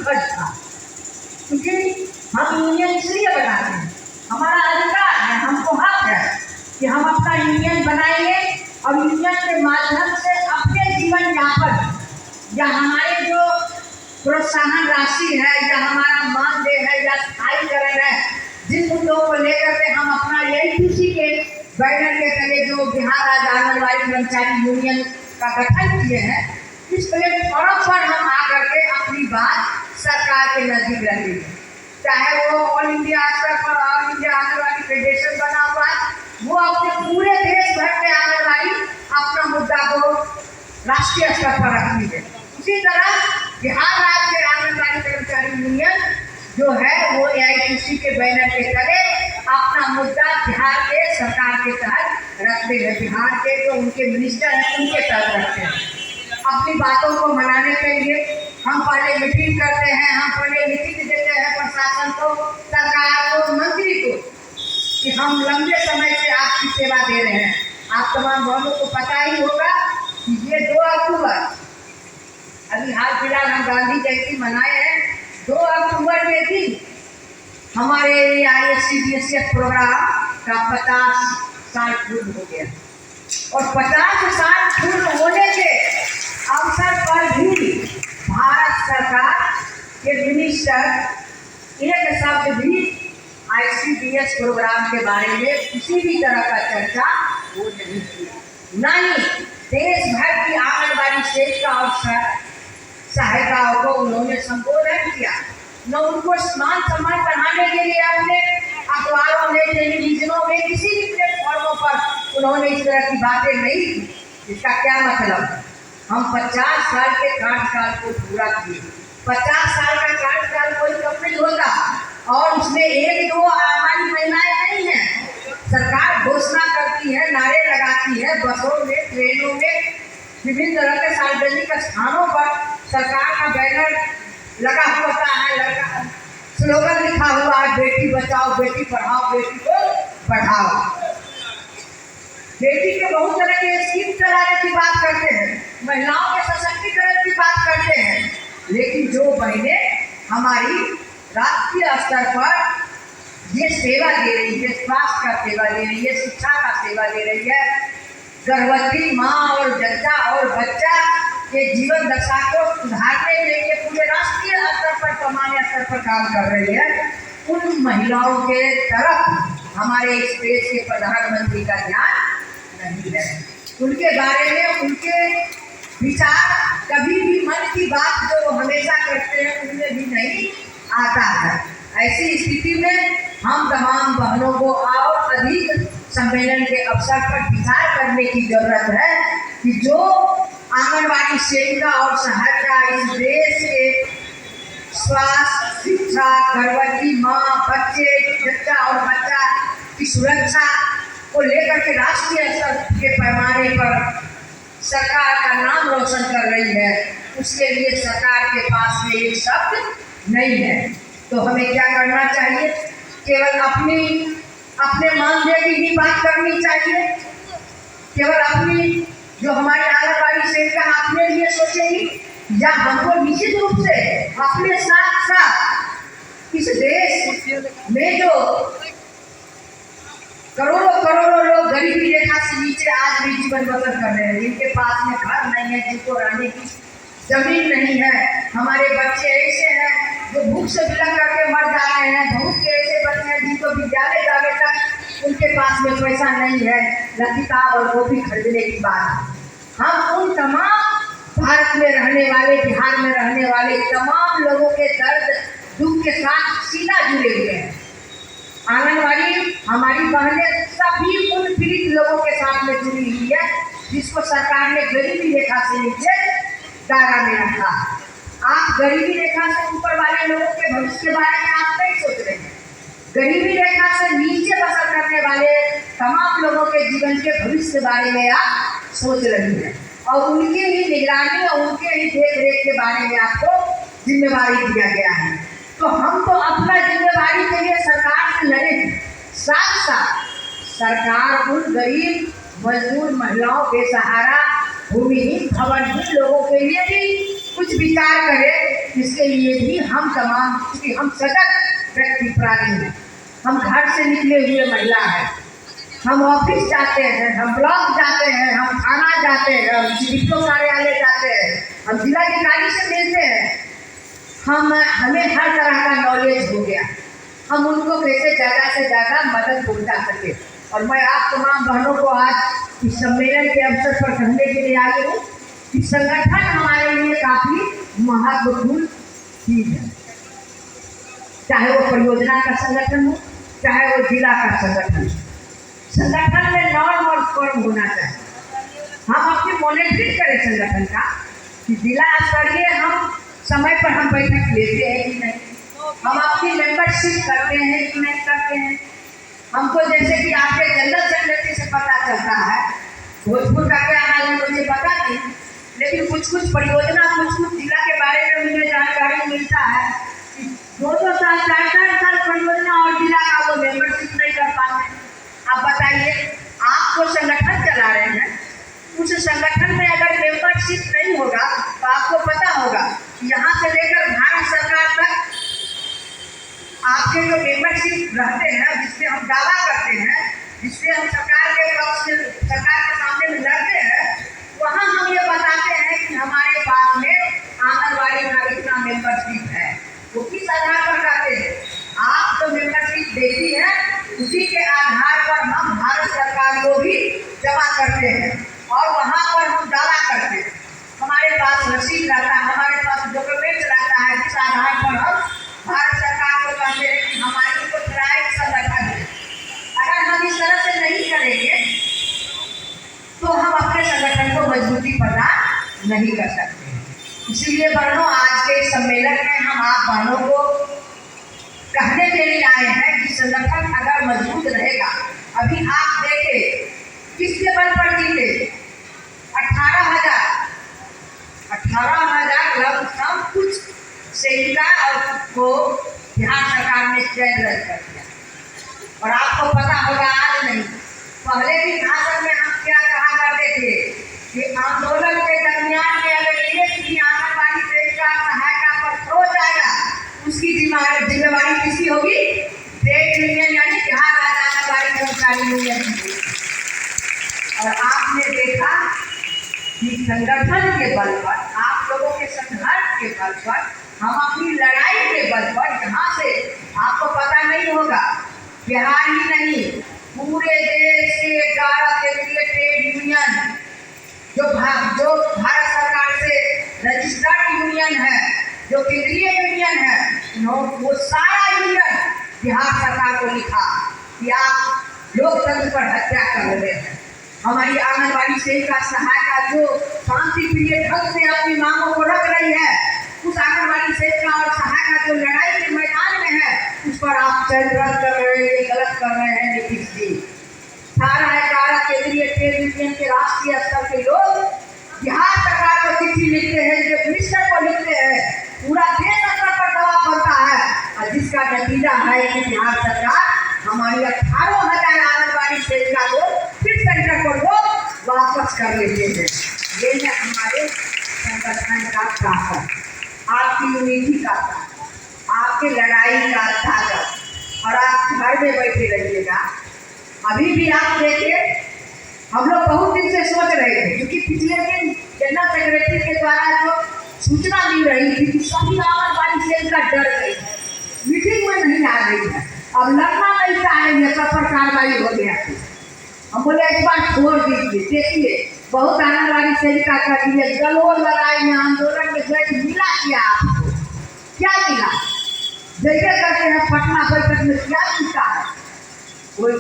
फर्ज था, क्योंकि हम यूनियन इसलिए बनाते हैं, हमारा अधिकार है, हमको हक है कि हम अपना यूनियन बनाएंगे और यूनियन के माध्यम से अपने जीवन यापन या हमारे जो प्रोत्साहन राशि है या हमारा मानदेय है या स्थायीकरण है, जिन मुद्दों को लेकर के हम अपना AITC के बैनर के तले जो बिहार राज्य आंगनबाड़ी कर्मचारी यूनियन का गठन किए हैं, इस प्लेटफॉर्म पर हम आकर के अपनी बात सरकार के नजदीक रखेंगे। चाहे वो ऑल इंडिया स्तर पर ऑल इंडिया आंगनबाड़ी फेडरेशन बना हुआ है, वो अपने पूरे देश भर के आंगनबाड़ी अपना मुद्दा को राष्ट्रीय स्तर पर रखती है। उसी तरह बिहार राज्य आंगनबाड़ी कर्मचारी यूनियन जो है वो AITC के बैनर के तले अपना मुद्दा बिहार के सरकार के तहत रखते हैं, बिहार के जो उनके मिनिस्टर हैं उनके तहत रखते हैं। अपनी बातों को मनाने के लिए हम पहले मीटिंग करते हैं, हम पहले लिखित देते हैं प्रशासन को, सरकार को, मंत्री को कि हम लंबे समय से आपकी सेवा दे रहे हैं। आप तमाम बहनों को पता ही होगा कि ये 2 अक्टूबर अभी हाल फिलहाल हम गांधी जयंती मनाए हैं, 2 अक्टूबर के दिन हमारे ISCDSF प्रोग्राम का 50 साल पूर्ण हो गया और 50 साल पूर्ण होने के अवसर पर भी भारत सरकार के मिनिस्टर एक शब्द भी ICDS प्रोग्राम के बारे में किसी भी तरह का चर्चा वो नहीं किया। नहीं, देश भर की आंगनबाड़ी सेविका और सहायिकाओं को उन्होंने संबोधन किया, न उनको मान सम्मान बढ़ाने के लिए अपने अखबारों में, टेलीविजनों में, किसी भी प्लेटफॉर्मों पर उन्होंने इस तरह की बातें नहीं की। इसका क्या मतलब? हम 50 साल के कार्यकाल को पूरा किए। 50 साल का कार्यकाल कोई कम नहीं होता और उसमें 1-2 हमारी महिलाएं नहीं हैं। सरकार घोषणा करती है, नारे लगाती है, बसों में, ट्रेनों में, विभिन्न तरह के सार्वजनिक स्थानों पर सरकार का बैनर लगा होता है, स्लोगन लिखा हुआ है, बेटी बचाओ, बेटी पढ़ाओ, बेटी को पढ़ाओ। बेटी के बहुत तरह के स्कीम चलाने की बात करते हैं, महिलाओं के सशक्तिकरण की बात करते हैं, लेकिन जो बहनें हमारी राष्ट्रीय स्तर पर ये सेवा दे रही है, स्वास्थ्य का सेवा दे रही है, शिक्षा का सेवा दे रही है, गर्भवती माँ और जच्चा और बच्चा के जीवन दशा को सुधारने के लिए पूरे राष्ट्रीय स्तर पर, सामान्य स्तर पर काम कर रही है, उन महिलाओं के तरफ हमारे इस देश के प्रधानमंत्री का ध्यान नहीं है। उनके बारे में, उनके विचार कभी भी, मन की बात जो हमेशा करते हैं उनमें भी नहीं आता है। ऐसी स्थिति में हम तमाम बहनों को और अधिक सम्मेलन के अवसर पर विचार करने की जरूरत है कि जो आंगनबाड़ी सेविका और सहायिका इस देश के स्वास्थ्य, शिक्षा, गर्भवती माँ, बच्चे, बच्चा और बच्चा की सुरक्षा को लेकर के राष्ट्रीय स्तर के पैमाने पर सरकार का नाम रोशन कर रही है, उसके लिए सरकार के पास में एक शब्द नहीं है। तो हमें क्या करना चाहिए? केवल अपने मानदेय की ही बात करनी चाहिए, केवल अपनी जो हमारी आंगनबाड़ी सेविका अपने लिए सोचेगी, या हमको निश्चित रूप से अपने साथ साथ इस देश में जो करोड़ों लोग गरीबी रेखा से नीचे आज भी जीवन बसर कर रहे हैं, जिनके पास में घर नहीं है, जिनको रहने की जमीन नहीं है, हमारे बच्चे ऐसे हैं जो भूख से बिलख करके मर जा रहे हैं, बहुत से ऐसे बच्चे हैं जिनको विद्यालय जाने तक उनके पास में पैसा नहीं है, न किताब और कॉपी खरीदने की बात। हम उन तमाम भारत में रहने वाले, बिहार में रहने वाले तमाम लोगों के दर्द दुख के साथ सीधा जुड़े हुए हैं। आंगनबाड़ी हमारी बहनें सभी उन पीड़ित लोगों के साथ में जुड़ी हुई है जिसको सरकार ने गरीबी रेखा से नीचे दायरा में रखा। आप गरीबी रेखा से ऊपर वाले लोगों के भविष्य के बारे में आप नहीं सोच रहे हैं। गरीबी रेखा से नीचे बसर करने वाले तमाम लोगों के जीवन के भविष्य के बारे में आप सोच रही हैं और उनके ही निगरानी और उनके ही देख रेख के बारे में आपको जिम्मेवारी दिया गया है। तो हम तो अपना जिम्मेवारी के लिए सरकार से लड़े, साथ साथ सरकार उन गरीब मजदूर महिलाओं, बेसहारा, भूमिहीन, भवनहीन लोगों के लिए भी कुछ विचार करें। इसके लिए भी हम तमाम, क्योंकि हम सजग व्यक्ति प्राणी हैं, हम घर से निकले हुए महिला हैं, हम ऑफिस जाते हैं, हम ब्लॉक जाते हैं, हम थाना जाते हैं, हम डीपीओ कार्यालय जाते हैं, हम जिलाधिकारी से मिलते हैं, हमें हर तरह का नॉलेज हो गया। हम उनको कैसे ज़्यादा से ज़्यादा मदद पहुँचा सके। और मैं आप तमाम बहनों को आज इस सम्मेलन के अवसर पर कहने के लिए आई हूँ कि संगठन हमारे लिए काफ़ी महत्वपूर्ण चीज़ है। चाहे वो परियोजना का संगठन हो, चाहे वो जिला का संगठन हो, संगठन में नॉर्म और फॉर्म होना चाहिए। हम अपनी मॉनिटरिंग करें संगठन का कि जिला स्तरीय हम समय पर हम बैठक लेते हैं कि नहीं, हम अपनी मेंबरशिप करते हैं कि नहीं करते हैं। हमको जैसे कि आपके जनरल सेक्रेटरी से पता चलता है, भोजपुर का क्या हाल है मुझे पता नहीं, लेकिन कुछ परियोजना, कुछ जिला के बारे में मुझे जानकारी मिलता है कि 2-2 साल 4-4 साल परियोजना और जिला का वो मेंबरशिप नहीं कर पाते। आप बताइए, आप जो संगठन चला रहे हैं, उस संगठन में अगर मेंबरशिप नहीं होगा तो आपको पता होगा कि यहाँ से लेकर भारत सरकार तक आपके जो मेंबरशिप रहते हैं, जिससे हम दावा करते हैं, जिससे हम सरकार के सामने में लड़ते हैं, वहाँ हम ये बताते हैं कि हमारे पास में आंगनबाड़ी का इतना मेंबरशिप है। वो किस आधार पर करते हैं? आप जो मेंबरशिप देती है उसी के आधार पर हम भारत सरकार को भी जमा करते हैं और वहाँ पर हम दावा करते हैं। हमारे पास रसीद रहता है, हमारे पास डॉक्यूमेंट रहता है, जिस आधार पर हम भारत सरकार को कहते हैं कि हमारी को ट्राइब संगठन है। अगर हम इस तरह से नहीं करेंगे तो हम अपने संगठन को मजबूती प्रदान नहीं कर सकते। इसीलिए बहनों, आज के सम्मेलन में हम आप बहनों को कहने के लिए आए हैं कि संगठन अगर मजबूत रहेगा, अभी आप देखें किसके बल पर जीते 18,000 लमसम कुछ सेविका और को बिहार सरकार ने चयन रद्द कर दिया। और आपको पता होगा, आज नहीं, पहले भी भाषण में हम क्या कहा करते थे कि आंदोलन के दरमियान में अगर एक भी आंगनबाड़ी सेविका सहायता पर खो जाएगा, उसकी जिम्मेवारी किसी होगी? ट्रेड यूनियन यानी बिहार राज्य आंगनबाड़ी कर्मचारी यूनियन की। और आपने देखा कि संगठन के बल पर, आप लोगों के संघर्ष के बल पर, हम अपनी लड़ाई के बल पर, यहाँ से आपको पता नहीं होगा, बिहार ही नहीं पूरे देश के 11 केंद्रीय ट्रेड यूनियन जो भारत सरकार से रजिस्टर्ड यूनियन है, जो केंद्रीय यूनियन है, वो सारा यूनियन बिहार सरकार को लिखा कि आप लोकतंत्र पर हत्या कर रहे हैं। हमारी आंगनबाड़ी सेविका सहायता जो शांति प्रिय ढंग से अपनी मांगों को रख रही है, उस आंगनबाड़ी सेविका और सहायता जो लड़ाई के मैदान में है, उस पर आप चयन रद्द कर रहे हैं, गलत कर रहे हैं नीतीश जी। 18 केंद्रीय ट्रेड यूनियन के राष्ट्रीय स्तर के लोग बिहार सरकार को चिट्ठी लिखते हैं, जो मिनिस्टर को लिखते हैं, पूरा देश स्तर पर दबाव बनता है, और जिसका नतीजा है कि बिहार सरकार हमारी 18,000 आंगनबाड़ी सेविका को फिर सेंटर पर वो वापस कर लेते हैं। ये है हमारे संगठन का ताकत, आपकी यूनिटी का ताकत, आपकी लड़ाई का ताकत। और आप घर में बैठे रहिएगा। अभी भी आप देखिए, हम लोग बहुत दिन से सोच रहे थे, क्योंकि पिछले दिन जनरल सेक्रेटरी के द्वारा जो सूचना दी रही थी कि सभी आंगनबाड़ी सेविका डर गई है, मीटिंग में नहीं आ रही है, अब लड़ना नहीं चाहेंगे, सब पर कार्रवाई हो गया थी। हम बोले एक बार छोड़ दीजिए, देखिए बहुत आंगनबाड़ी सेविका कर दिए, गलों लड़ाई में आंदोलन में जय मिला क्या आपको? क्या मिला? जैसे करते हैं पटना बैठक में क्या मिलता है? कोई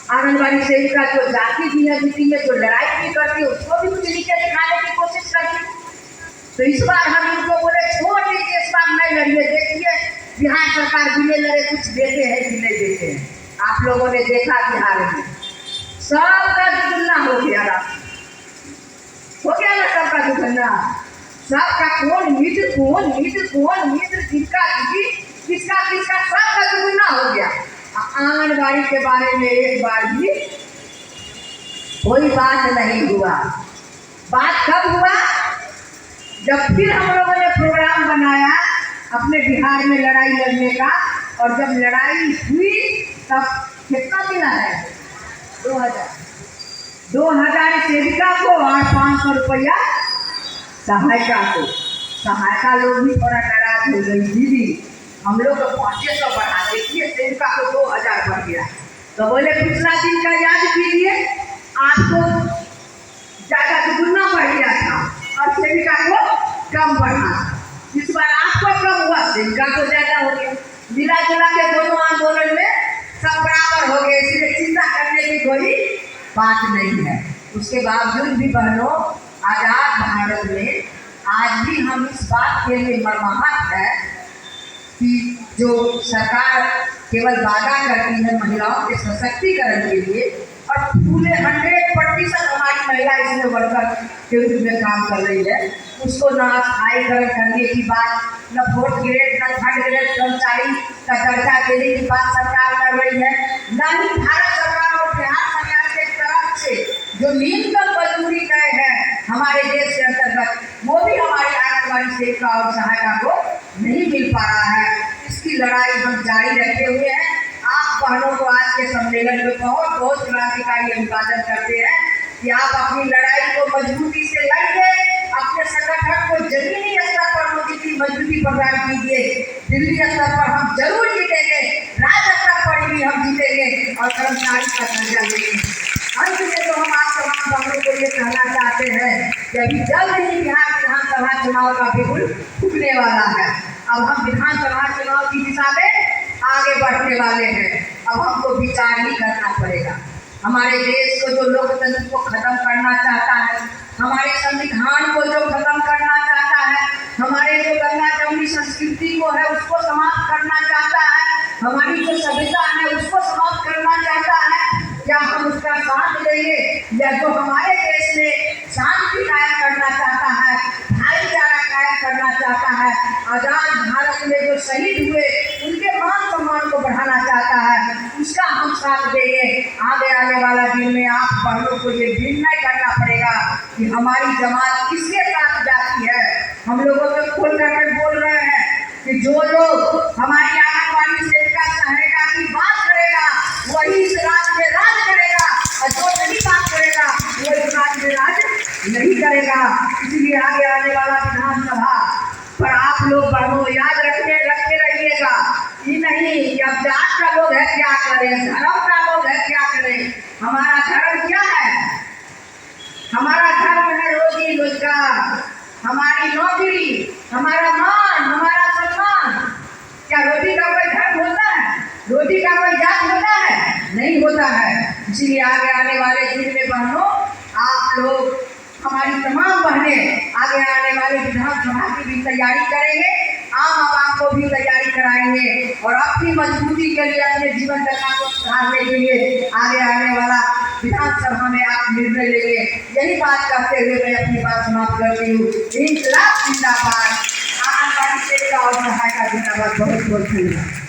आंगनबाड़ी सेविका जो जाती भी है मीटिंग में, जो लड़ाई भी करती है, उसको भी कुछ नीचे दिखाने की कोशिश करती है। तो इस बार हम इनको बोले छोड़ दीजिए, इस बार नहीं लड़िए, देखिए बिहार सरकार बिना लड़े कुछ देते हैं कि नहीं देते हैं। आप लोगों ने देखा बिहार में सबका दुगना हो गया ना, सबका दुगना, सबका कौन मित्र किसका दीदी किसका सबका दुगना हो गया। आंगनबाड़ी के बारे में एक बार भी कोई बात नहीं हुआ। बात कब हुआ? जब फिर हम लोगों ने प्रोग्राम बनाया अपने बिहार में लड़ाई लड़ने का, और जब लड़ाई हुई तब कितना मिला है? 2000 सेविका को और 500 रुपया सहायिका को। सहायिका लोग भी थोड़ा नाराज हो गई, दीदी हम लोग को 500 बढ़ा, देखिए सेविका को 2000 बढ़ गया। तो बोले पिछला दिन का याद कीजिए, आपको ज़्यादा दुगुना बढ़ गया था और सेविका को कम बढ़ा। इस बार आपको कम हुआ, सेविका को ज़्यादा हो गया। मिला जुला के दोनों आंदोलन में सब बराबर हो गए, इसलिए चिंता करने की कोई बात नहीं है। उसके बावजूद भी बहनों, आज़ाद भारत में आज भी हम इस बात के लिए मर्माहत है कि जो सरकार केवल वादा करती है महिलाओं के सशक्तिकरण के लिए, और पूरे 100% हमारी महिला इसमें वर्कर के रूप में काम कर रही है, उसको न स्थायीकरण करने की बात, न 4th ग्रेड न 3rd ग्रेड कर्मचारी का दर्जा देने की बात सरकार कर रही है, न ही भारत सरकार और बिहार सरकार के तरफ से जो न्यूनतम मजदूरी तय है हमारे देश के अंतर्गत, वो भी हमारी आंगनबाड़ी सेविका और सहायिका को नहीं मिल पा रहा है। इसकी लड़ाई हम जारी रखे हुए हैं। आप बहनों को आज के सम्मेलन में बहुत क्रांतिकारी अभिवादन करते हैं कि आप अपनी लड़ाई को मजबूती से लड़िए, अपने संगठन को जमीनी स्तर पर मजबूती प्रदान कीजिए। दिल्ली स्तर पर हम जरूर जीतेंगे, राज्य स्तर पर भी हम जीतेंगे और कर्मचारी का दर्जा लेंगे। अंत में तो हम आप तमाम बहनों को ये कहना चाहते हैं कि अभी जल्द ही बिहार विधानसभा चुनाव का बिगुल फूटने वाला है। अब हम विधानसभा चुनाव की दिशा में आगे बढ़ने वाले हैं। अब हमको विचार ही करना पड़ेगा। हमारे देश को जो लोकतंत्र को खत्म करना चाहता है, हमारे संविधान को जो खत्म करना चाहता है, हमारे जो गंगा जमुनी संस्कृति को है उसको समाप्त करना चाहता है, हमारी जो सभ्यता है उसको समाप्त करना चाहता है, या हम उसका साथ देंगे, या जो हमारे देश में शांति कायम करना चाहता है, भाईचारा कायम करना चाहता है, आजाद भारत में जो शहीद हुए उनके मान सम्मान को बढ़ाना चाहता है, उसका हम साथ देंगे। आगे आने वाला दिन में आप बहनों को ये निर्णय करना पड़ेगा कि हमारी जमात किसके साथ जाती है। हम लोगों को खोल करके बोल रहे हैं कि जो लोग हमारी आंगनबाड़ी सेविका सहायिका की बात करेगा वही इस राज्य में राज करेगा, और जो नहीं बात करेगा वो इस राज्य में राज नहीं करेगा। इसलिए आगे आने वाला विधानसभा पर आप लोग बहनों याद रखते रहिएगा। ये नहीं कि अब जात का लोग है क्या करें, धर्म का लोग है क्या करें। हमारा धर्म क्या है? हमारा धर्म है रोजी रोजगार, हमारी नौकरी, हमारा मान, हमारा सम्मान। क्या रोटी का कोई धर्म होता है? रोटी का कोई जात होता है? नहीं होता है। इसलिए आगे आने वाले दिन में बहनों, आप लोग, हमारी तमाम बहनें आगे आने वाले विधानसभा की भी तैयारी करेंगे, आम आवाम को भी तैयारी कराएंगे, और अपनी मजबूती के लिए अपने जीवन दशा को सुधारने के लिए आगे आने वाला विधानसभा में आप निर्णय लेंगे। यही बात करते हुए मैं अपनी बात समाप्त करती हूँ। इंकलाब जिंदाबाद, आंगनबाड़ी सेविका और सहायिका जिंदाबाद। बहुत बहुत धन्यवाद।